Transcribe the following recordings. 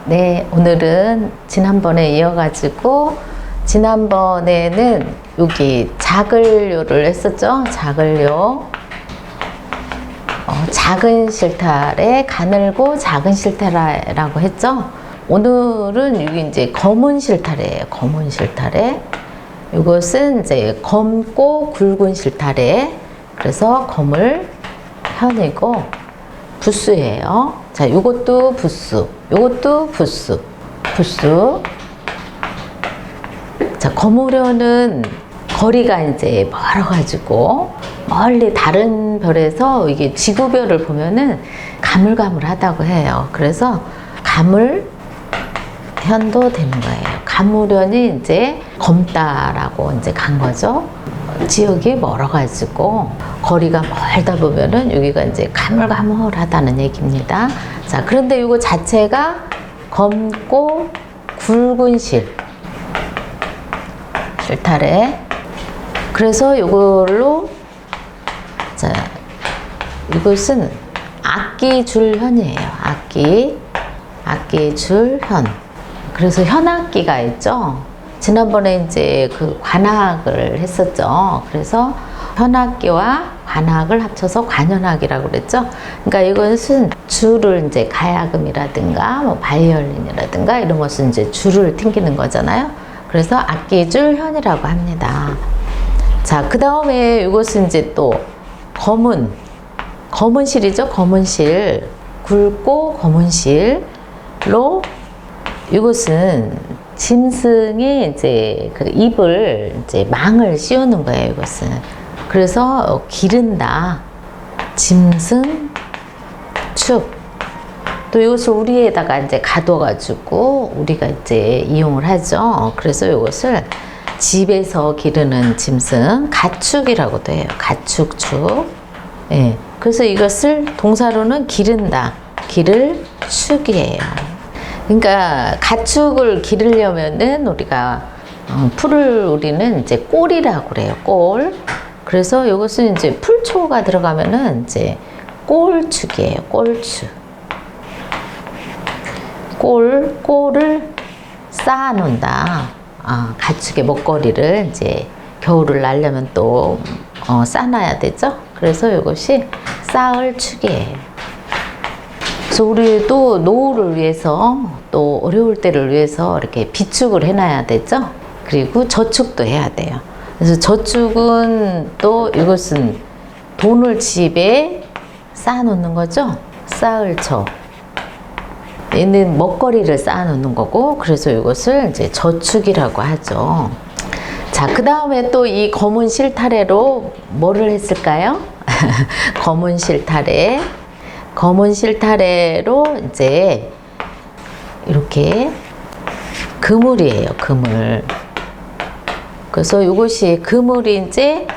네, 오늘은 지난번에 이어가지고 지난번에는 여기 자글요를 했었죠. 자글요. 작은 실타래, 가늘고 작은 실타래라고 했죠. 오늘은 이게 이제 검은 실타래예요. 검은 실타래. 이것은 이제 검고 굵은 실타래. 그래서 검을 현이고 부수예요. 자, 요것도 부수, 요것도 부수, 부수. 자, 거무려는 거리가 이제 멀어가지고 멀리 다른 별에서 이게 지구별을 보면은 가물가물하다고 해요. 그래서 가물현도 되는 거예요. 가물현이 이제 검다라고 이제 간 거죠. 지역이 멀어가지고 거리가 멀다 보면은 여기가 이제 가물가물하다는 얘기입니다. 자, 그런데 이거 자체가 검고 굵은 실타래. 그래서 이걸로, 자, 이것은 악기줄현이에요. 악기줄현. 그래서 현악기가 있죠. 지난번에 이제 그 관악을 했었죠. 그래서 현악기와 관악을 합쳐서 관현악이라고 그랬죠. 그러니까 이것은 줄을 이제 가야금이라든가 뭐 바이올린이라든가 이런 것은 이제 줄을 튕기는 거잖아요. 그래서 악기줄현이라고 합니다. 자, 그 다음에 이것은 이제 또 검은 실이죠. 검은 실. 굵고 검은 실로 이것은 짐승이 이제 그 입을 이제 망을 씌우는 거예요. 이것은. 그래서 기른다. 짐승, 축. 또 이것을 우리에다가 이제 가둬가지고 우리가 이제 이용을 하죠. 그래서 이것을 집에서 기르는 짐승, 가축이라고도 해요. 가축축. 예. 그래서 이것을 동사로는 기른다. 기를 축이에요. 그러니까 가축을 기르려면은 우리가 풀을 우리는 이제 꼴이라고 그래요. 꼴. 그래서 이것은 이제 풀초가 들어가면은 이제 꼴축이에요. 꼴축. 꼴을 쌓아 놓는다. 가축의 먹거리를 이제 겨울을 나려면 또 쌓아놔야 되죠. 그래서 이것이 쌓을 축이에요. 그래서 우리도 노후를 위해서 또 어려울 때를 위해서 이렇게 비축을 해놔야 되죠. 그리고 저축도 해야 돼요. 그래서 저축은 또 이것은 돈을 집에 쌓아 놓는 거죠. 쌓을 초. 얘는 먹거리를 쌓아 놓는 거고, 그래서 이것을 이제 저축이라고 하죠. 자, 그 다음에 또 이 검은 실타래로 뭐를 했을까요? 검은 실타래. 검은 실타래로 이제 이렇게 그물이에요. 그물. 그래서 이것이 그물이 이제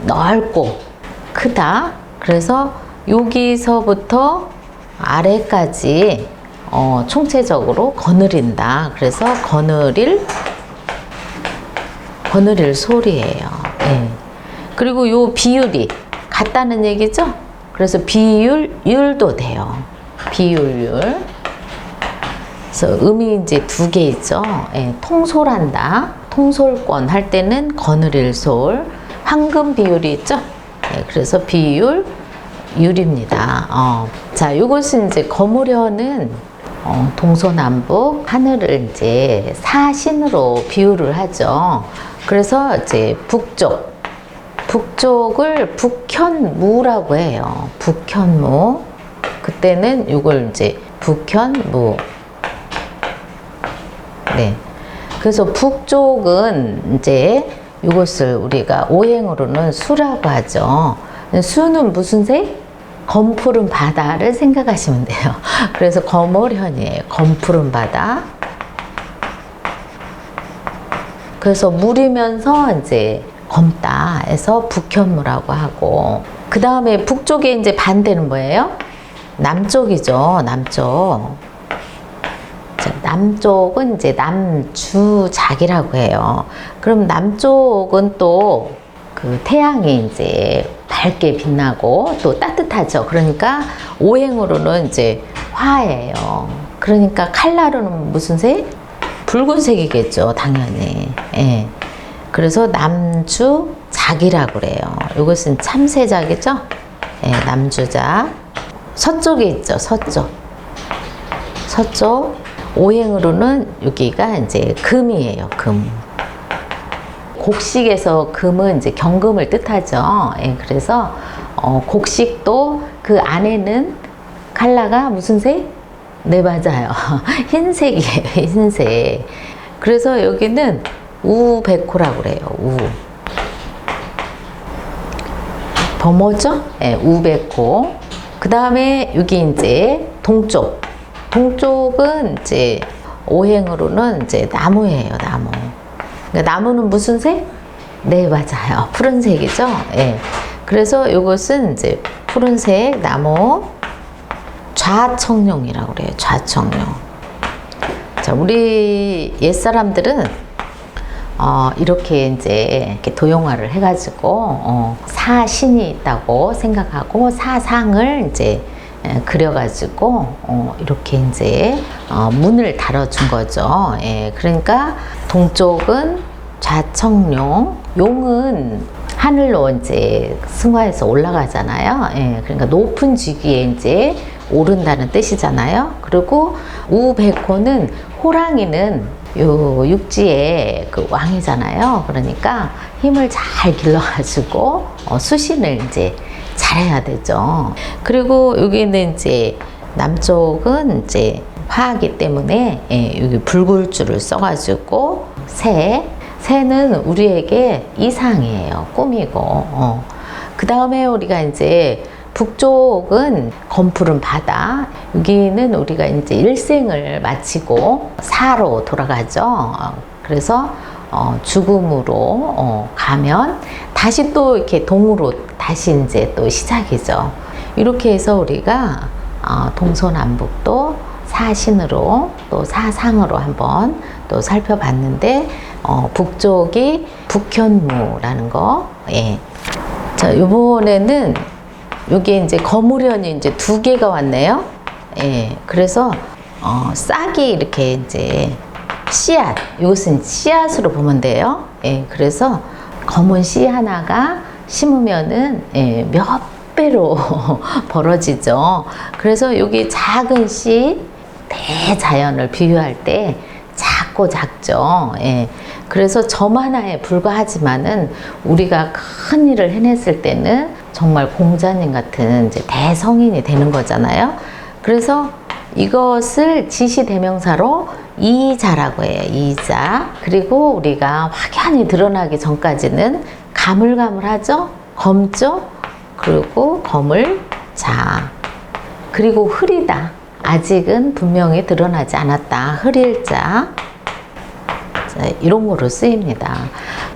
넓고 크다. 그래서 여기서부터 아래까지 총체적으로 거느린다. 그래서 거느릴 소리예요. 예. 그리고 요 비율이 같다는 얘기죠. 그래서 율도 돼요. 비율. 그래서 음이 이제 두 개 있죠. 예. 통솔한다. 통솔권 할 때는 거느릴 솔. 황금 비율이 있죠. 예. 그래서 율입니다. 자, 이것은 이제 거무려는 동서남북 하늘을 이제 사신으로 비유를 하죠. 그래서 이제 북쪽을 북현무라고 해요. 북현무. 그때는 이걸 이제 북현무. 네. 그래서 북쪽은 이제 이것을 우리가 오행으로는 수라고 하죠. 수는 무슨 색? 검푸른 바다를 생각하시면 돼요. 그래서 거머현이에요. 검푸른 바다. 그래서 물이면서 이제 검다 해서 북현무라고 하고, 그 다음에 북쪽에 이제 반대는 뭐예요? 남쪽이죠. 남쪽. 남쪽은 이제 남주작이라고 해요. 그럼 남쪽은 또 그 태양이 이제 밝게 빛나고 또 따뜻하죠. 그러니까 오행으로는 이제 화예요. 그러니까 칼라로는 무슨 색? 붉은색이겠죠, 당연히. 예. 그래서 남주작이라고 그래요. 이것은 참새작이죠? 예, 남주작. 서쪽에 있죠, 서쪽. 서쪽. 오행으로는 여기가 이제 금이에요, 금. 곡식에서 금은 이제 경금을 뜻하죠. 예, 그래서 곡식도 그 안에는 칼라가 무슨 색? 네, 맞아요. 흰색이에요, 흰색. 그래서 여기는 우백호라고 그래요, 우. 범호죠? 네, 우백호. 그 다음에 여기 이제 동쪽. 동쪽은 이제 오행으로는 이제 나무예요, 나무. 그러니까 나무는 무슨 색? 네, 맞아요. 푸른색이죠? 예. 그래서 이것은 이제 푸른색 나무. 좌청룡이라고 그래요. 좌청룡. 자, 우리 옛사람들은 이렇게 이제 이렇게 도용화를 해가지고 사신이 있다고 생각하고 사상을 이제 그려가지고 이렇게 이제 문을 달아준 거죠. 예, 그러니까 동쪽은 좌청룡, 용은 하늘로 이제 승화해서 올라가잖아요. 예, 그러니까 높은 지기에 이제 오른다는 뜻이잖아요. 그리고 우백호는 호랑이는 요 육지의 그 왕이잖아요. 그러니까 힘을 잘 길러가지고 수신을 이제 잘해야 되죠. 그리고 여기는 이제 남쪽은 이제 화하기 때문에 여기 붉을줄을 써가지고 새는 우리에게 이상이에요. 꿈이고. 그 다음에 우리가 이제 북쪽은 검푸른 바다. 여기는 우리가 이제 일생을 마치고 사로 돌아가죠. 그래서 죽음으로 가면 다시 또 이렇게 동으로 다시 이제 또 시작이죠. 이렇게 해서 우리가 동서남북도 사신으로 또 사상으로 한번 또 살펴봤는데 북쪽이 북현무라는 거. 예. 자, 이번에는 여기 이제 거무련이 이제 2개가 왔네요. 예. 그래서 싹이 이렇게 이제 씨앗, 이것은 씨앗으로 보면 돼요. 예. 그래서 검은 씨 하나가 심으면은 몇 배로 벌어지죠. 그래서 여기 작은 씨, 대자연을 비유할 때 작고 작죠. 예. 그래서 점 하나에 불과하지만은 우리가 큰 일을 해냈을 때는 정말 공자님 같은 이제 대성인이 되는 거잖아요. 그래서 이것을 지시대명사로 이자라고 해요. 이자. 그리고 우리가 확연히 드러나기 전까지는 가물가물하죠. 검죠. 그리고 거물자. 그리고 흐리다. 아직은 분명히 드러나지 않았다. 흐릴자. 이런 거로 쓰입니다.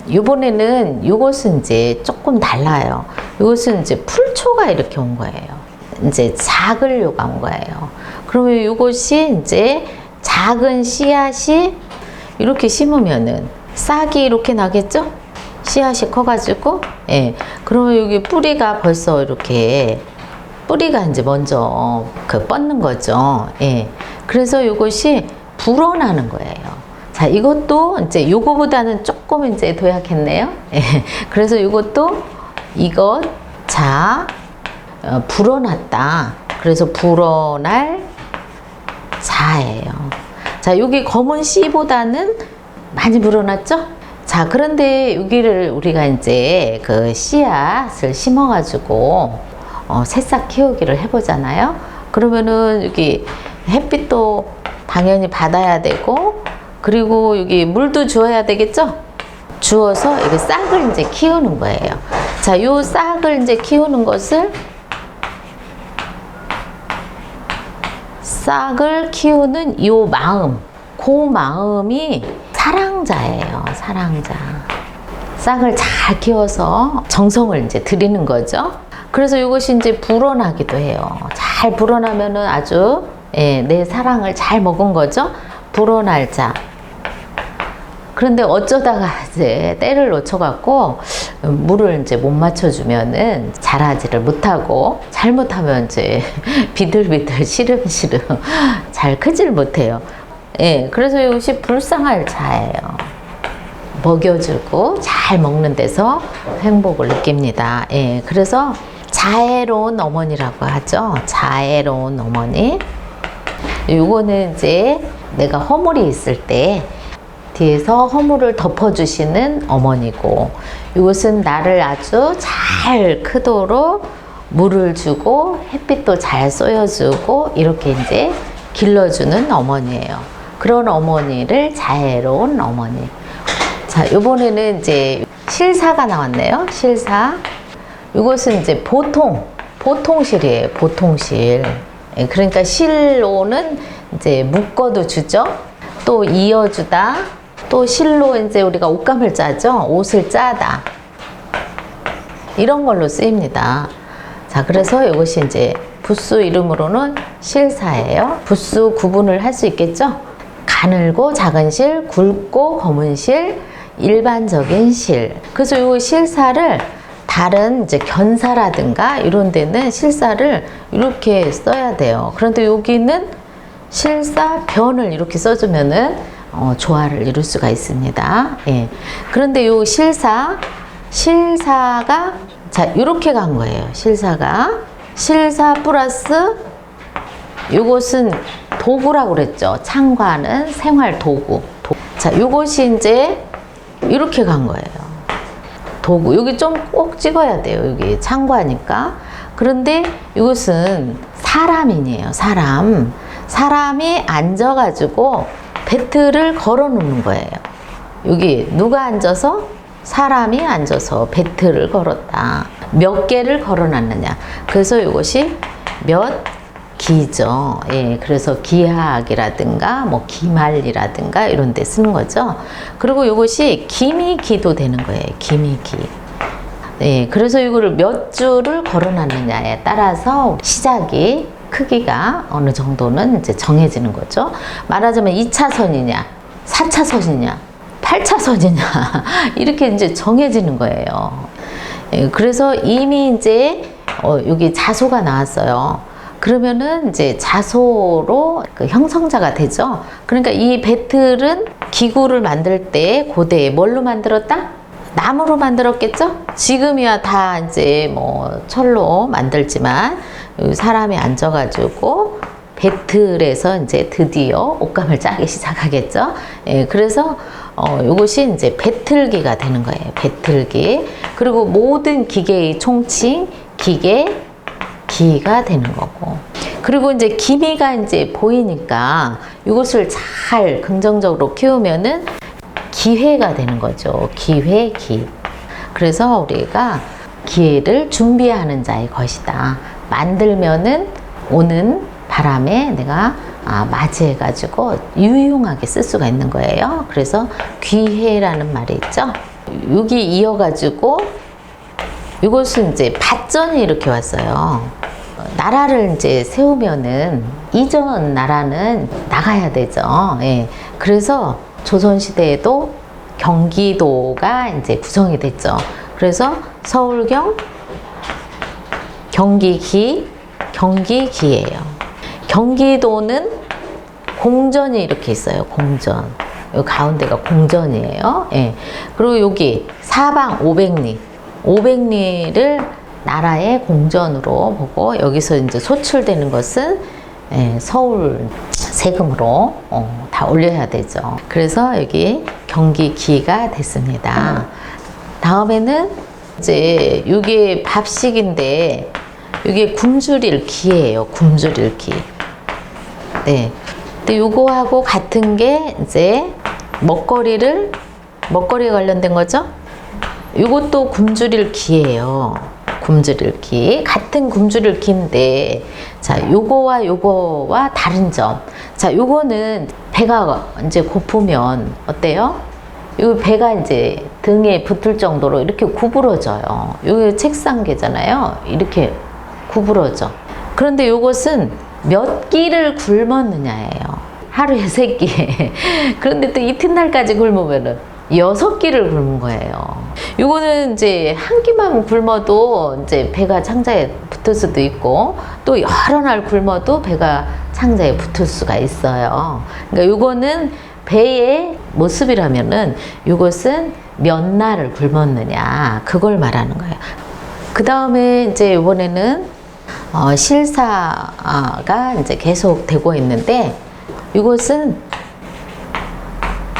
이번에는 이것은 이제 조금 달라요. 이것은 이제 풀초가 이렇게 온 거예요. 이제 작으려고 온 거예요. 그러면 이것이 이제 작은 씨앗이 이렇게 심으면은 싹이 이렇게 나겠죠? 씨앗이 커가지고, 예. 그러면 여기 뿌리가 벌써 이렇게 뿌리가 이제 먼저 뻗는 거죠. 예. 그래서 이것이 불어나는 거예요. 자, 이것도 이제 요거보다는 조금 이제 도약했네요. 예. 그래서 이것도 불어났다. 그래서 불어날 자예요. 자, 여기 검은 씨보다는 많이 불어났죠? 자, 그런데 여기를 우리가 이제 그 씨앗을 심어가지고 새싹 키우기를 해보잖아요. 그러면은 여기 햇빛도 당연히 받아야 되고, 그리고 여기 물도 주어야 되겠죠? 주어서 이게 싹을 이제 키우는 거예요. 자, 요 싹을 이제 키우는 것을 싹을 키우는 요 마음, 그 마음이 사랑자예요. 사랑자. 싹을 잘 키워서 정성을 이제 들이는 거죠. 그래서 이것이 이제 불어나기도 해요. 잘 불어나면은 아주 내 사랑을 잘 먹은 거죠. 불어날 자. 그런데 어쩌다가 이제 때를 놓쳐갖고 물을 이제 못 맞춰주면은 자라지를 못하고, 잘못하면 이제 비들비들 시름시름 잘 크질 못해요. 예, 그래서 이것이 불쌍할 자예요. 먹여주고 잘 먹는 데서 행복을 느낍니다. 예, 그래서 자애로운 어머니라고 하죠. 자애로운 어머니. 요거는 이제 내가 허물이 있을 때 뒤에서 허물을 덮어주시는 어머니고, 이것은 나를 아주 잘 크도록 물을 주고 햇빛도 잘 쏘여주고 이렇게 이제 길러주는 어머니예요. 그런 어머니를 자애로운 어머니. 자, 요번에는 이제 실사가 나왔네요. 실사. 이것은 이제 보통실이에요. 보통실. 예, 그러니까 실로는 이제 묶어도 주죠. 또 이어주다. 또 실로 이제 우리가 옷감을 짜죠. 옷을 짜다. 이런 걸로 쓰입니다. 자, 그래서 이것이 이제 부수 이름으로는 실사예요. 부수 구분을 할 수 있겠죠. 가늘고 작은 실, 굵고 검은 실, 일반적인 실. 그래서 이 실사를 다른 이제 견사라든가 이런 데는 실사를 이렇게 써야 돼요. 그런데 여기는 실사 변을 이렇게 써주면은 조화를 이룰 수가 있습니다. 예. 그런데 요 실사가 자 이렇게 간 거예요. 실사 플러스 요것은 도구라고 그랬죠. 창과는 생활 도구. 자, 요것이 이제 이렇게 간 거예요. 도구. 여기 좀 꼭 찍어야 돼요. 여기 창과니까. 그런데 이것은 사람이에요. 사람이 앉아가지고 배틀을 걸어 놓는 거예요. 여기 누가 앉아서? 사람이 앉아서 배틀을 걸었다. 몇 개를 걸어 놨느냐. 그래서 이것이 몇 기죠. 예, 그래서 기하학이라든가 뭐 기말이라든가 이런 데 쓰는 거죠. 그리고 이것이 기미기도 되는 거예요. 기미기. 예, 그래서 이거를 몇 줄을 걸어 놨느냐에 따라서 시작이 크기가 어느 정도는 이제 정해지는 거죠. 말하자면 2차선이냐, 4차선이냐, 8차선이냐 이렇게 이제 정해지는 거예요. 예, 그래서 이미 이제 여기 자소가 나왔어요. 그러면은 이제 자소로 그 형성자가 되죠. 그러니까 이 배틀은 기구를 만들 때 고대에 뭘로 만들었다? 나무로 만들었겠죠? 지금이야 다 이제 뭐 철로 만들지만 사람이 앉아가지고 배틀에서 이제 드디어 옷감을 짜기 시작하겠죠. 예, 그래서 이것이 이제 배틀기가 되는 거예요. 배틀기. 그리고 모든 기계의 총칭, 기가 되는 거고. 그리고 이제 기미가 이제 보이니까 이것을 잘 긍정적으로 키우면은 기회가 되는 거죠. 기회. 그래서 우리가 기회를 준비하는 자의 것이다. 만들면은 오는 바람에 내가 맞이해가지고 유용하게 쓸 수가 있는 거예요. 그래서 기회라는 말이 있죠. 여기 이어가지고 이것은 이제 밭전이 이렇게 왔어요. 나라를 이제 세우면은 이전 나라는 나가야 되죠. 예. 그래서 조선시대에도 경기도가 이제 구성이 됐죠. 그래서 서울경, 경기기예요. 경기도는 공전이 이렇게 있어요. 공전. 요 가운데가 공전이에요. 예. 그리고 여기 사방 500리를 나라의 공전으로 보고 여기서 이제 소출되는 것은 서울 세금으로 다 올려야 되죠. 그래서 여기 경기기가 됐습니다. 다음에는 이제 이게 밥식인데 이게 굶주릴기예요. 굶주릴기. 네. 근데 요거하고 같은 게 이제 먹거리에 관련된 거죠. 요것도 굶주릴기예요. 굶주릴기. 같은 굶주릴기인데, 자, 요거와 다른 점. 자, 요거는 배가 이제 고프면 어때요? 요 배가 이제 등에 붙을 정도로 이렇게 구부러져요. 요게 책상계잖아요. 이렇게 구부러져. 그런데 요것은 몇 끼를 굶었느냐예요. 하루에 3끼. 그런데 또 이튿날까지 굶으면은 6끼를 굶은 거예요. 이거는 이제 한 끼만 굶어도 이제 배가 창자에 붙을 수도 있고, 또 여러 날 굶어도 배가 창자에 붙을 수가 있어요. 그러니까 이거는 배의 모습이라면은 이것은 몇 날을 굶었느냐, 그걸 말하는 거예요. 그 다음에 이제 이번에는 실사가 이제 계속 되고 있는데, 이것은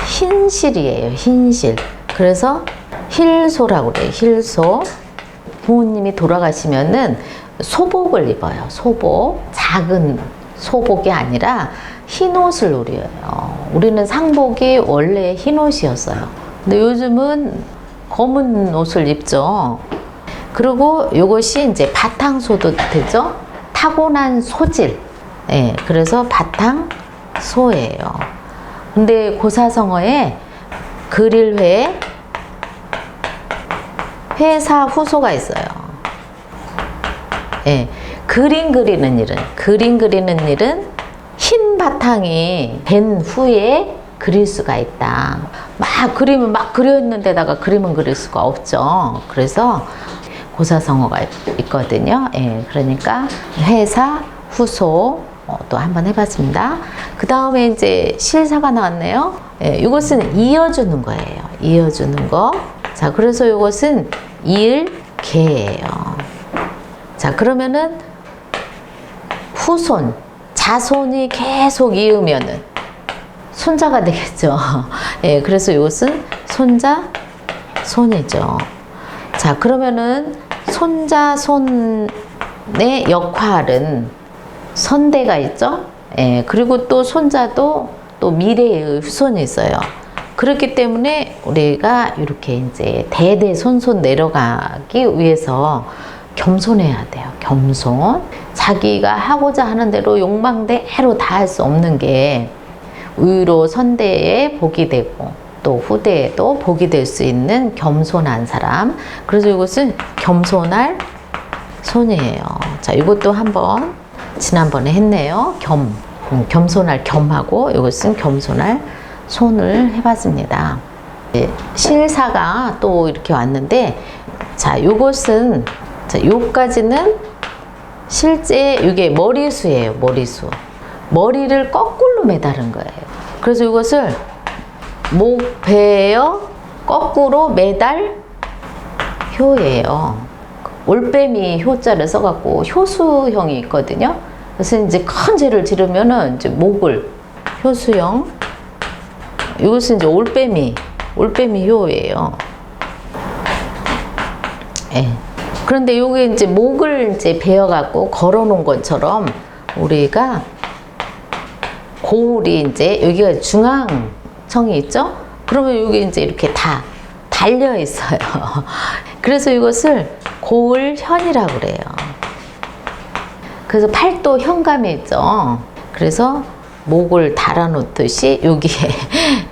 흰실이에요. 흰실. 그래서 힐소라고 그래요. 힐소. 부모님이 돌아가시면은 소복을 입어요. 소복. 작은 소복이 아니라 흰 옷을 우려요. 우리는 상복이 원래 흰 옷이었어요. 근데 요즘은 검은 옷을 입죠. 그리고 이것이 이제 바탕소도 되죠. 타고난 소질. 예, 그래서 바탕소예요. 근데 고사성어에 그릴회, 회사 후소가 있어요. 예, 그림 그리는 일은 흰 바탕이 된 후에 그릴 수가 있다. 막 그림을 막 그렸는 데다가 그림은 그릴 수가 없죠. 그래서 고사성어가 있거든요. 예, 그러니까 회사 후소 또 한번 해봤습니다. 그 다음에 이제 실사가 나왔네요. 예, 이것은 이어주는 거예요. 이어주는 거. 자, 그래서 이것은 이을개예요. 자, 그러면은 후손, 자손이 계속 이으면은 손자가 되겠죠. 예, 그래서 이것은 손자, 손이죠. 자, 그러면은 손자, 손의 역할은 선대가 있죠. 예, 그리고 또 손자도 또 미래의 후손이 있어요. 그렇기 때문에 우리가 이렇게 이제 대대손손 내려가기 위해서 겸손해야 돼요. 겸손. 자기가 하고자 하는 대로 욕망대로 다 할 수 없는 게 의로 선대에 복이 되고 또 후대에도 복이 될 수 있는 겸손한 사람. 그래서 이것은 겸손할 손이에요. 자, 이것도 한번 지난번에 했네요. 겸손할 겸하고 이것은 겸손할 손을 해봤습니다. 실사가 또 이렇게 왔는데, 자, 이것은, 자, 요까지는 실제 이게 머리수예요. 머리수. 머리를 거꾸로 매다른 거예요. 그래서 이것을 목배어 거꾸로 매달 효예요. 올빼미 효자를 써갖고 효수형이 있거든요. 그래서 이제 큰 죄를 지르면은 이제 목을 효수형, 이것은 이제 올빼미 효예요. 예. 그런데 요게 이제 목을 이제 베어갖고 걸어놓은 것처럼 우리가 고울이 이제 여기가 중앙청이 있죠? 그러면 여기 이제 이렇게 다 달려 있어요. 그래서 이것을 고울현이라고 그래요. 그래서 팔도 현감이 있죠. 그래서 목을 달아놓듯이 여기에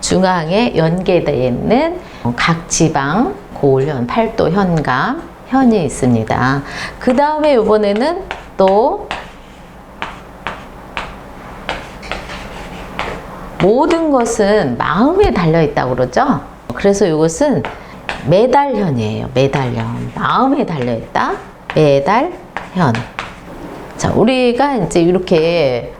중앙에 연계되어 있는 각 지방 고울현, 팔도 현감, 현이 있습니다. 그 다음에 이번에는 또 모든 것은 마음에 달려있다고 그러죠. 그래서 이것은 매달현이에요. 매달현. 마음에 달려있다. 매달현. 자, 우리가 이제 이렇게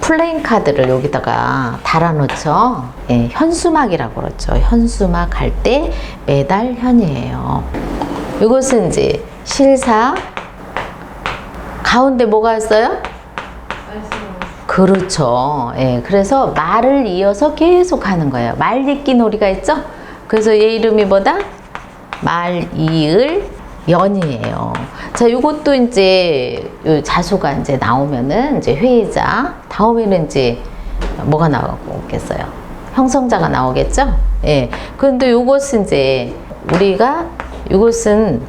플레잉 카드를 여기다가 달아놓죠. 예, 현수막이라고 그러죠. 현수막 할 때 매달현이에요. 이것은 이제 실사. 가운데 뭐가 있어요? 그렇죠. 예, 그래서 말을 이어서 계속 하는 거예요. 말잇기 놀이가 있죠? 그래서 얘 이름이 뭐다? 말이을 연이에요. 자, 요것도 이제 요 자수가 이제 나오면은 이제 회의자, 다음에는 이제 뭐가 나오겠어요? 형성자가 나오겠죠? 예. 그런데 요것은 이제 우리가 요것은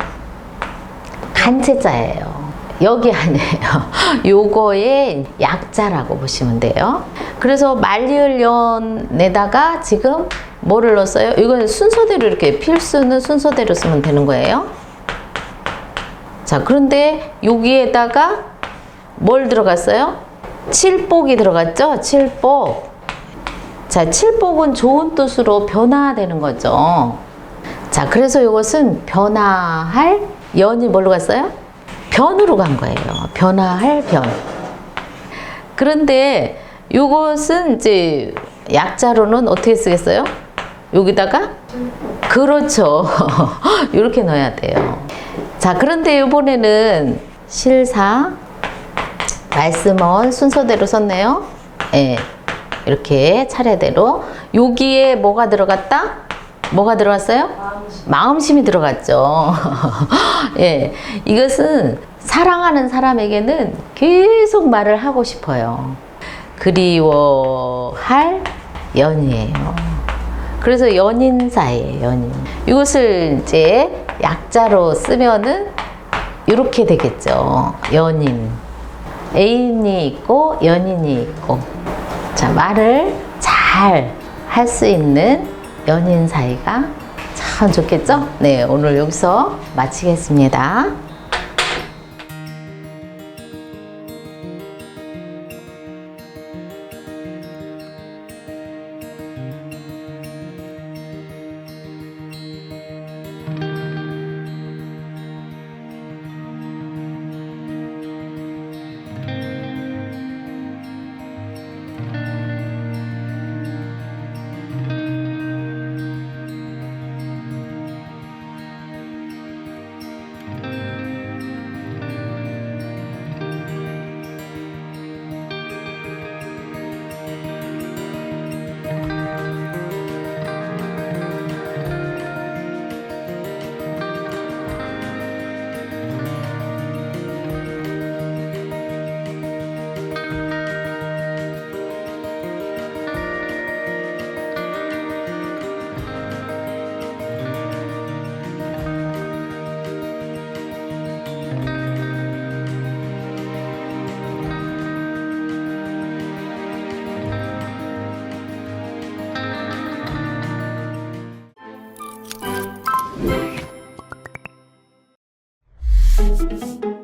간체자예요. 여기 아니에요. 요거의 약자라고 보시면 돼요. 그래서 말리을연에다가 지금 뭐를 넣었어요? 이건 순서대로 이렇게 필수는 순서대로 쓰면 되는 거예요. 자, 그런데 여기에다가 뭘 들어갔어요? 칠복이 들어갔죠? 칠복. 자, 자, 칠복은 좋은 뜻으로 변화되는 거죠. 자, 그래서 이것은 변화할 연이 뭘로 갔어요? 변으로 간 거예요. 변화할 변. 그런데 이것은 이제 약자로는 어떻게 쓰겠어요? 여기다가? 그렇죠. 이렇게 넣어야 돼요. 자, 그런데 이번에는 실사, 말씀은 순서대로 썼네요. 예. 이렇게 차례대로. 여기에 뭐가 들어갔다? 뭐가 들어갔어요? 마음심이 들어갔죠. 예. 이것은 사랑하는 사람에게는 계속 말을 하고 싶어요. 그리워할 연이에요. 그래서 연인 사이예요, 연인. 이것을 이제 약자로 쓰면은 이렇게 되겠죠. 연인. 애인이 있고 연인이 있고. 자, 말을 잘 할 수 있는 연인 사이가 참 좋겠죠? 네, 오늘 여기서 마치겠습니다. Thank you.